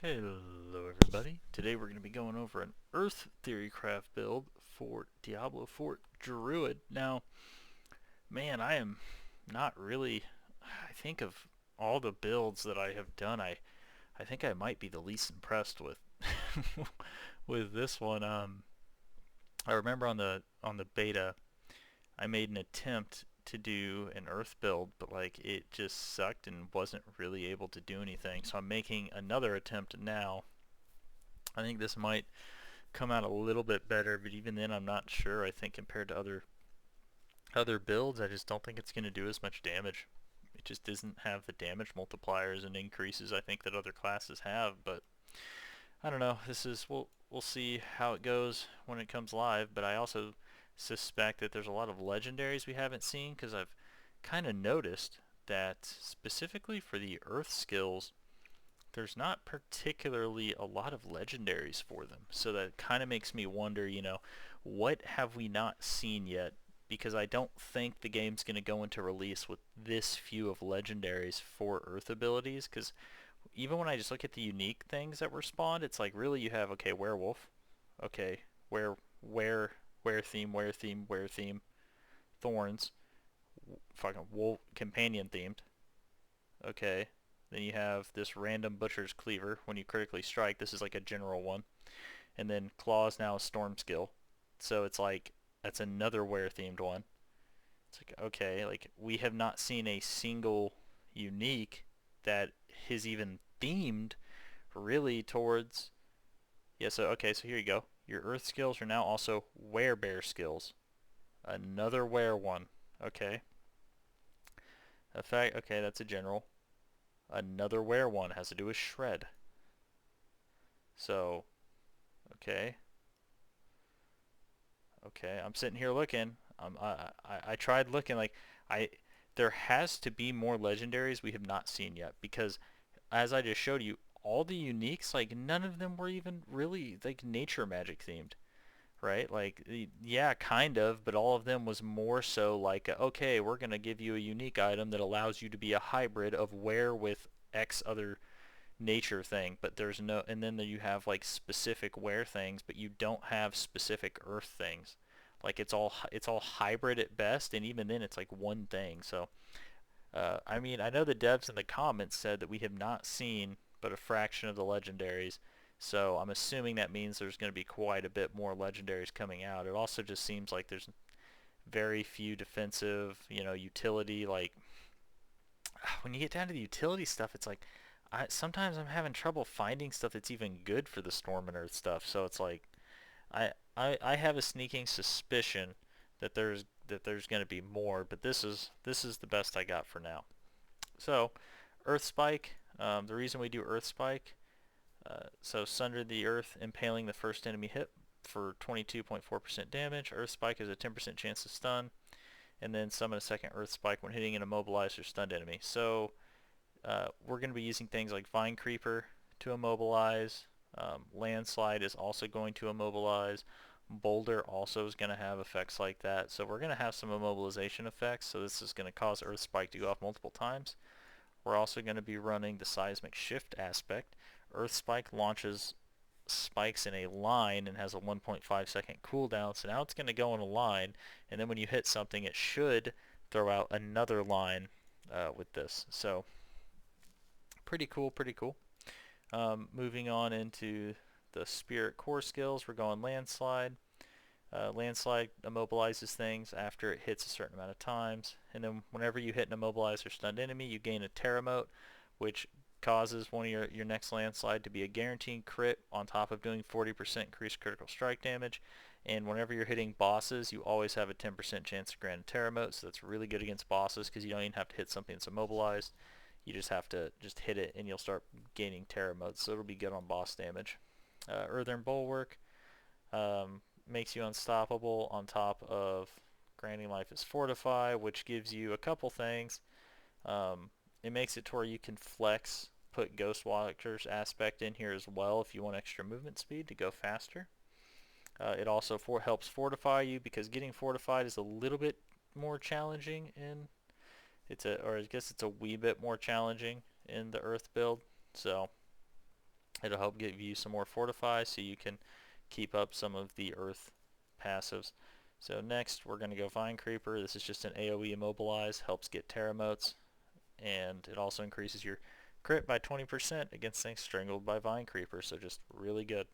Hello everybody. Today we're going to be going over an Earth Theorycraft build for Diablo 4 Druid. Now, man, I am not really, I think of all the builds that I have done, I think I might be the least impressed with with this one. I remember on the beta, I made an attempt to do an Earth build, but like it just sucked and wasn't really able to do anything. So I'm making another attempt now. I think this might come out a little bit better, but even then I'm not sure. I think compared to other builds, I just don't think it's going to do as much damage. It just doesn't have the damage multipliers and increases I think that other classes have, but I don't know. We'll see how it goes when it comes live, but I also suspect that there's a lot of legendaries we haven't seen because I've kind of noticed that specifically for the earth skills there's not particularly a lot of legendaries for them. So that kind of makes me wonder, what have we not seen yet? Because I don't think the game's going to go into release with this few of legendaries for Earth abilities. Because even when I just look at the unique things that were spawned, it's like really you have, okay, werewolf, okay, where, where theme, thorns, fucking wolf, companion themed, okay. Then you have this random Butcher's Cleaver. When you critically strike, this is like a general one. And then Claw is now a Storm skill. So it's like, that's another Were-themed one. It's like, okay, like we have not seen a single unique that is even themed really towards... Yeah, so, okay, so here you go. Your Earth skills are now also Werebear skills. Another Were one. Okay. Effect, okay, that's a general. Another Were one has to do with Shred. So, okay. Okay, I'm sitting here looking. I tried looking like I there has to be more legendaries we have not seen yet because as I just showed you, all the uniques, like none of them were even really like nature magic themed, right? Like yeah, kind of, but all of them was more so like okay, we're gonna give you a unique item that allows you to be a hybrid of where with X other nature thing, but there's no, and then you have like specific where things, but you don't have specific earth things. Like it's all hybrid at best, and even then it's like one thing. So I mean, I know the devs in the comments said that we have not seen but a fraction of the legendaries. So I'm assuming that means there's going to be quite a bit more legendaries coming out. It also just seems like there's very few defensive, utility. Like when you get down to the utility stuff, it's like sometimes I'm having trouble finding stuff that's even good for the Storm and Earth stuff. So it's like I have a sneaking suspicion that there's going to be more, but this is the best I got for now. So Earth Spike, the reason we do Earth Spike, so Sunder the Earth, impaling the first enemy hit for 22.4% damage. Earth Spike has a 10% chance to stun, and then summon a second Earth Spike when hitting an immobilized or stunned enemy. So we're going to be using things like Vine Creeper to immobilize. Landslide is also going to immobilize. Boulder also is going to have effects like that. So we're going to have some immobilization effects. So this is going to cause Earth Spike to go off multiple times. We're also going to be running the Seismic Shift aspect. Earth Spike launches spikes in a line and has a 1.5-second cooldown. So now it's going to go in a line, and then when you hit something, it should throw out another line with this. So pretty cool, pretty cool. Moving on into the Spirit core skills, we're going Landslide. Landslide immobilizes things after it hits a certain amount of times, and then whenever you hit an immobilized or stunned enemy, you gain a Terra Mote, which causes one of your next landslide to be a guaranteed crit on top of doing 40% increased critical strike damage. And whenever you're hitting bosses, you always have a 10% chance to grant a Terra Mote, so that's really good against bosses because you don't even have to hit something that's immobilized. You just have to just hit it and you'll start gaining Terra Motes, so it'll be good on boss damage. Earthen Bulwark makes you unstoppable on top of granting life is Fortify, which gives you a couple things. It makes it to where you can flex, put Ghost Watcher's aspect in here as well if you want extra movement speed to go faster. It also helps fortify you because getting fortified is a little bit more challenging in or I guess it's a wee bit more challenging in the Earth build. So It'll help give you some more fortify so you can keep up some of the earth passives. So next we're going to go Vine Creeper. This is just an AoE immobilize, helps get Terra motes, and it also increases your crit by 20% against things strangled by Vine Creeper, so just really good.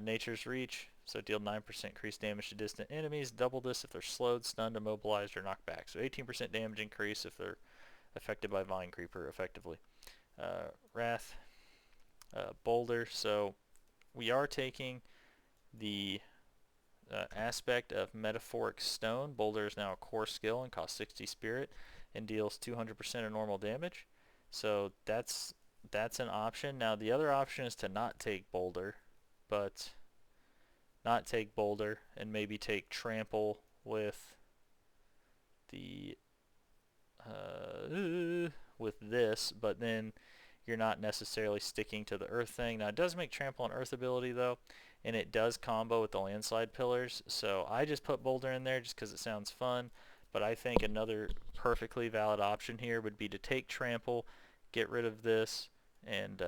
Nature's Reach, so deal 9% increased damage to distant enemies, double this if they're slowed, stunned, immobilized, or knocked back. So 18% damage increase if they're affected by Vine Creeper effectively. Wrath, Boulder, so we are taking the aspect of Metaphoric Stone. Boulder is now a core skill and costs 60 spirit and deals 200% of normal damage. So that's an option. Now the other option is to not take Boulder, but not take Boulder and maybe take Trample with the with this, but then you're not necessarily sticking to the earth thing. Now it does make Trample an earth ability though, and it does combo with the landslide pillars, so I just put Boulder in there just because it sounds fun, but I think another perfectly valid option here would be to take Trample, get rid of this, and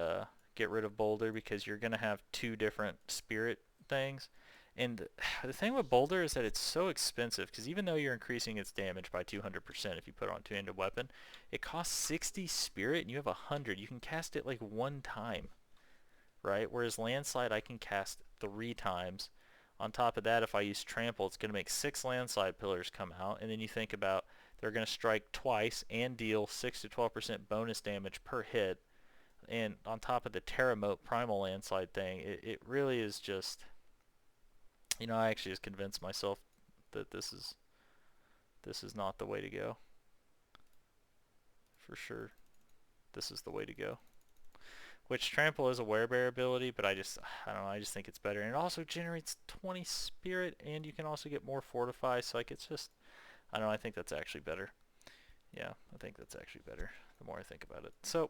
get rid of Boulder, because you're going to have two different spirit things. And the thing with Boulder is that it's so expensive, because even though you're increasing its damage by 200% if you put it on two-handed weapon, it costs 60 spirit and you have 100. You can cast it like one time, right? Whereas Landslide I can cast 3 times. On top of that, if I use Trample, it's going to make 6 Landslide pillars come out, and then you think about they're going to strike twice and deal 6 to 12% bonus damage per hit. And on top of the Terra mote Primal Landslide thing, it really is just, you know, I actually just convinced myself that this is not the way to go. For sure, this is the way to go. Which Trample is a werebear ability, but I don't know, I just think it's better. And it also generates 20 spirit, and you can also get more fortify, so like it's just, I don't know, I think that's actually better. Yeah, I think that's actually better the more I think about it. So,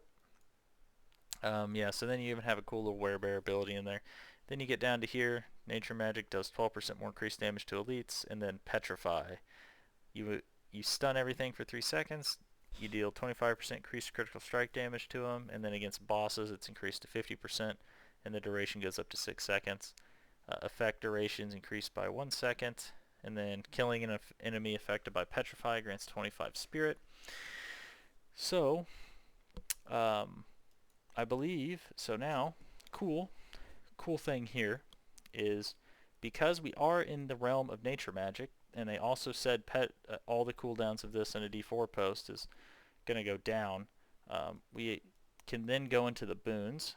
yeah, so then you even have a cool little werebear ability in there. Then you get down to here, Nature Magic does 12% more increased damage to elites, and then Petrify. You stun everything for 3 seconds, you deal 25% increased critical strike damage to them, and then against bosses it's increased to 50%, and the duration goes up to 6 seconds. Effect durations increased by 1 second, and then killing an enemy affected by Petrify grants 25 spirit. So, I believe, so now, cool thing here is, because we are in the realm of nature magic, and they also said all the cooldowns of this in a D4 post is going to go down, we can then go into the boons,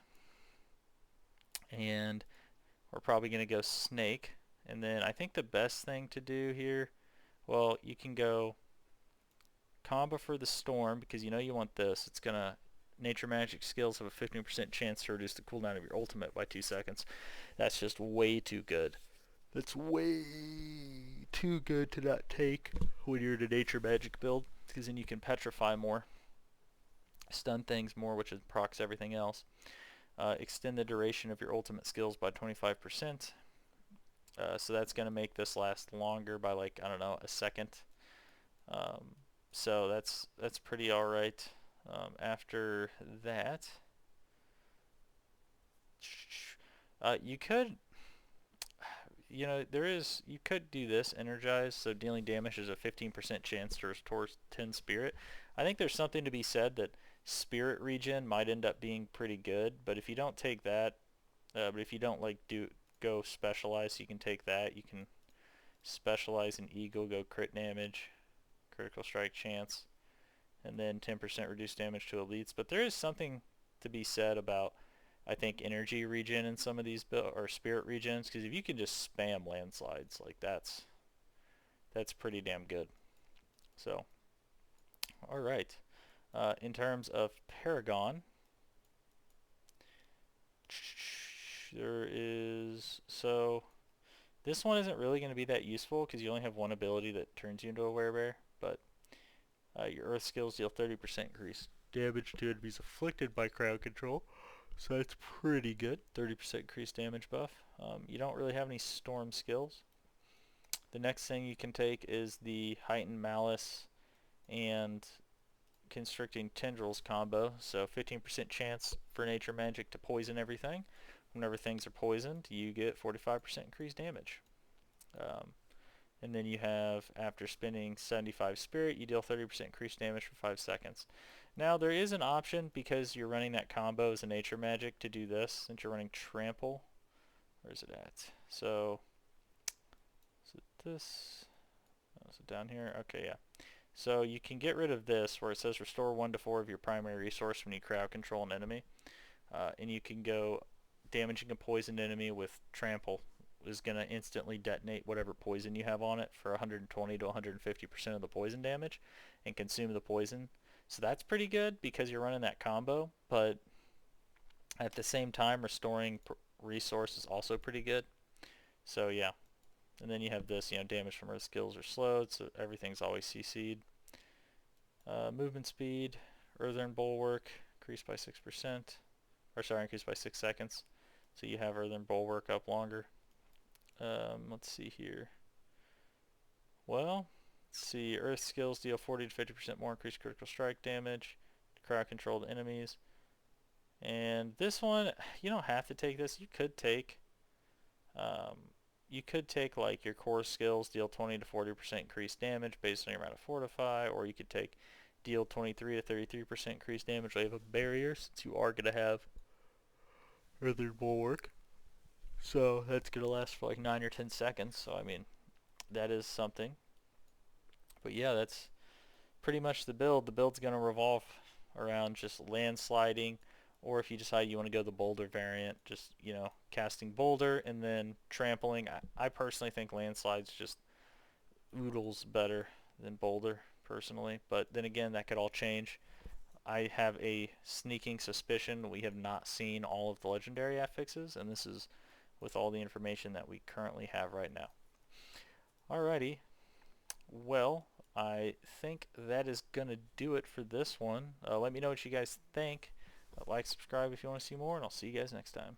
and we're probably going to go snake, and then I think the best thing to do here, well, you can go combo for the storm, because you know you want this. It's going to, nature magic skills have a 15% chance to reduce the cooldown of your ultimate by 2 seconds. That's just way too good. That's way too good to not take when you're in a nature magic build, because then you can petrify more, stun things more, which procs everything else. Extend the duration of your ultimate skills by 25%. So that's going to make this last longer by, like, I don't know, a second. So that's pretty alright. After that, you could, you know, you could do this, energize, so dealing damage is a 15% chance to restore 10 spirit. I think there's something to be said that spirit regen might end up being pretty good, but if you don't take that, but if you don't like go specialize, you can take that. You can specialize in eagle, go crit damage, critical strike chance, and then 10% reduced damage to elites. But there is something to be said about, I think, energy regen in some of these or spirit regens, because if you can just spam landslides, like that's pretty damn good. So, all right. In terms of Paragon, there is, so this one isn't really going to be that useful because you only have one ability that turns you into a werebear, but your earth skills deal 30% increased damage to enemies afflicted by crowd control, so that's pretty good. 30% increased damage buff. You don't really have any storm skills. The next thing you can take is the heightened malice and Constricting Tendrils combo, so 15% chance for Nature Magic to poison everything. Whenever things are poisoned, you get 45% increased damage. And then you have, after spending 75 Spirit, you deal 30% increased damage for 5 seconds. Now, there is an option, because you're running that combo as a Nature Magic, to do this, since you're running Trample. Where is it at? So, is it this? Oh, is it down here? Okay, yeah. So you can get rid of this where it says restore 1 to 4 of your primary resource when you crowd control an enemy. And you can go damaging a poisoned enemy with Trample is going to instantly detonate whatever poison you have on it for 120 to 150% of the poison damage and consume the poison. So that's pretty good because you're running that combo, but at the same time restoring resource is also pretty good. So yeah. And then you have this, damage from earth skills are slowed, so everything's always CC'd. Movement speed, Earthen Bulwark, increased by 6%. Or sorry, increased by 6 seconds. So you have Earthen Bulwark up longer. Let's see here. Well, let's see. Earth skills deal 40 to 50% more increased critical strike damage. Crowd controlled enemies. And this one, you don't have to take this. You could take like your core skills, deal 20 to 40% increased damage based on your amount of fortify, or you could take deal 23 to 33% increased damage. They have a barrier since you are going to have Earthen Bulwark. So that's going to last for like 9 or 10 seconds. So I mean, that is something. But yeah, that's pretty much the build. The build's going to revolve around just landsliding, or if you decide you want to go the boulder variant, just, casting boulder and then trampling. I personally think landslide's just oodles better than boulder, personally. But then again, that could all change. I have a sneaking suspicion we have not seen all of the legendary affixes, and this is with all the information that we currently have right now. Alrighty. Well, I think that is going to do it for this one. Let me know what you guys think. Like, subscribe if you want to see more, and I'll see you guys next time.